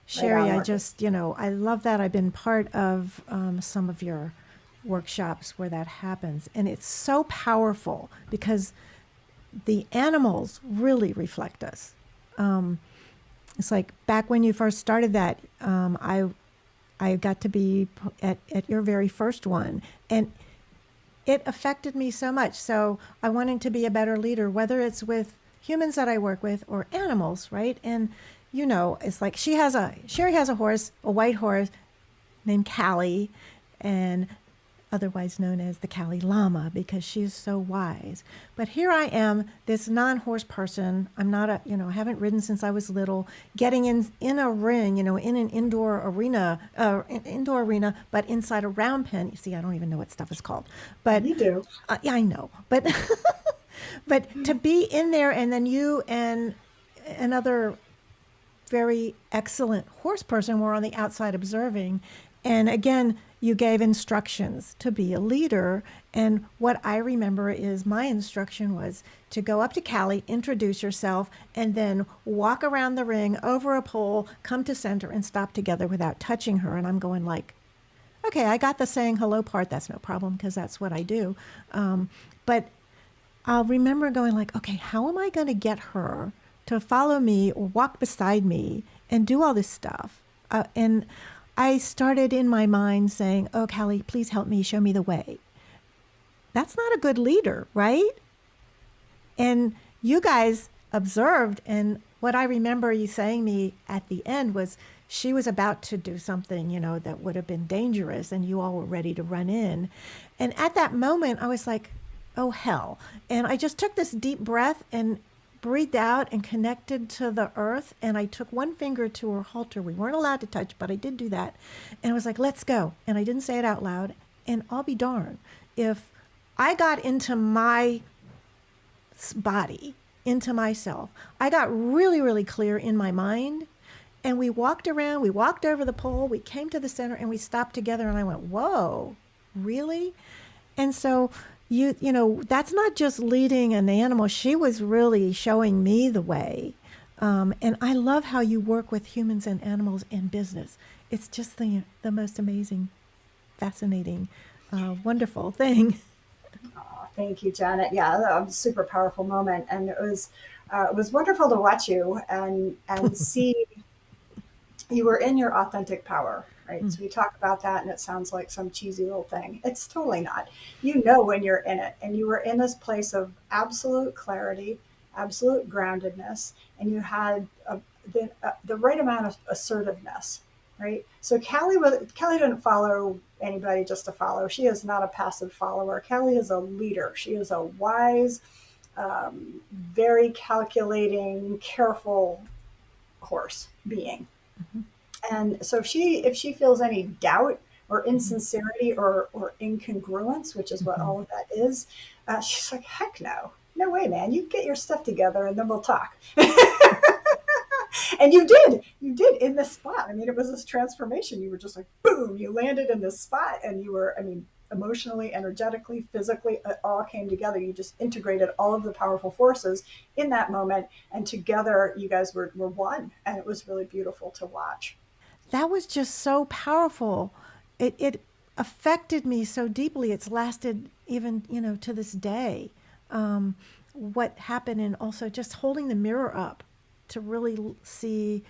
Right Sherry, on, I Marcus. just, I love that. I've been part of some of your workshops where that happens. And it's so powerful because the animals really reflect us. It's like back when you first started that, I got to be at your very first one. And it affected me so much. So I wanted to be a better leader, whether it's with humans that I work with or animals, right? And it's like Sherry has a horse, a white horse named Callie, and otherwise known as the Kali Lama because she is so wise. But here I am, this non-horse person. I'm not I haven't ridden since I was little, getting in a ring, in an indoor arena, but inside a round pen. You see, I don't even know what stuff is called, but You do. yeah, I know. But but to be in there, and then you and another very excellent horse person were on the outside observing. And again, you gave instructions to be a leader. And what I remember is my instruction was to go up to Callie, introduce yourself, and then walk around the ring over a pole, come to center, and stop together without touching her. And I'm going like, okay, I got the saying hello part. That's no problem because that's what I do. But I'll remember going like, okay, how am I going to get her to follow me or walk beside me and do all this stuff? And I started in my mind saying, oh, Callie, please help me, show me the way. That's not a good leader, right? And you guys observed, and what I remember you saying me at the end was she was about to do something, that would have been dangerous, and you all were ready to run in. And at that moment, I was like, oh, hell. And I just took this deep breath and breathed out and connected to the earth. And I took one finger to her halter. We weren't allowed to touch, but I did do that. And I was like, let's go. And I didn't say it out loud. And I'll be darned if I got into my body, into myself. I got really, really clear in my mind. And we walked around, we walked over the pole, we came to the center, and we stopped together. And I went, whoa, really? And so that's not just leading an animal. She was really showing me the way. And I love how you work with humans and animals in business. It's just the most amazing, fascinating, wonderful thing. Aw, thank you, Janet. Yeah, that was a super powerful moment, and it was wonderful to watch you and see you were in your authentic power, right? So we talk about that, and it sounds like some cheesy little thing. It's totally not. You know when you're in it, and you were in this place of absolute clarity, absolute groundedness, and you had the right amount of assertiveness, right? So Kelly didn't follow anybody just to follow. She is not a passive follower. Kelly is a leader. She is a wise, very calculating, careful horse being. And so if she feels any doubt or insincerity or incongruence, which is what all of that is, she's like, heck no. No way, man. You get your stuff together and then we'll talk. And you did in this spot. I mean, it was this transformation. You were just like, boom, you landed in this spot and you were, I mean, emotionally, energetically, physically, it all came together. You just integrated all of the powerful forces in that moment. And together you guys were one. And it was really beautiful to watch. That was just so powerful. It affected me so deeply. It's lasted even, to this day. What happened, and also just holding the mirror up to really see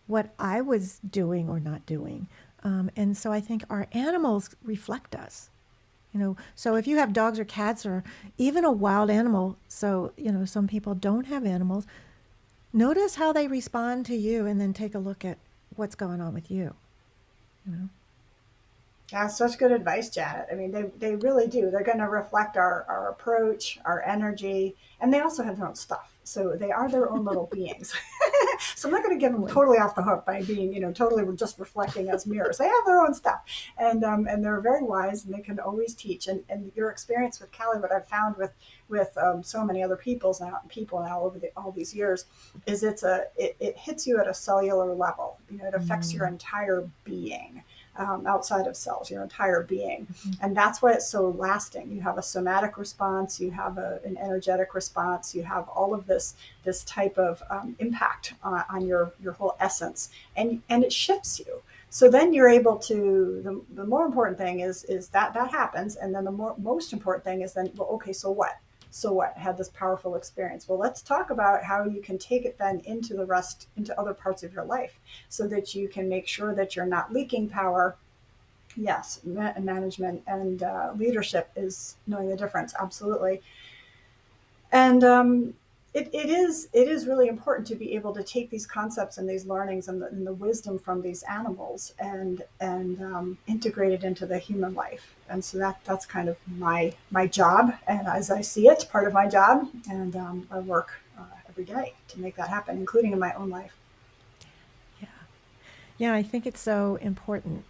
what I was doing or not doing. And so I think our animals reflect us. So if you have dogs or cats or even a wild animal, so, some people don't have animals, notice how they respond to you and then take a look at what's going on with you. You know? Yeah, such good advice, Janet. I mean, they really do. They're going to reflect our approach, our energy, and they also have their own stuff. So they are their own little beings. So I'm not going to give them Totally. totally off the hook by being, totally just reflecting as mirrors. They have their own stuff, and they're very wise, and they can always teach. And your experience with Callie, what I've found with so many other people now over all these years, is it hits you at a cellular level. It affects your entire being. outside of cells, your entire being. And that's why it's so lasting. You have a somatic response, you have an energetic response, you have all of this type of impact on your whole essence, and it shifts you. So then you're able to, the more important thing is that that happens, and then the most important thing is then, well, okay, so what? So what? Had this powerful experience. Well, let's talk about how you can take it then into the rest, into other parts of your life, so that you can make sure that you're not leaking power. Yes, management and leadership is knowing the difference. Absolutely. And it is really important to be able to take these concepts and these learnings and the wisdom from these animals and integrate it into the human life. And so that's kind of my job, and as I see it, part of my job, and I work every day to make that happen, including in my own life. Yeah. Yeah, I think it's so important.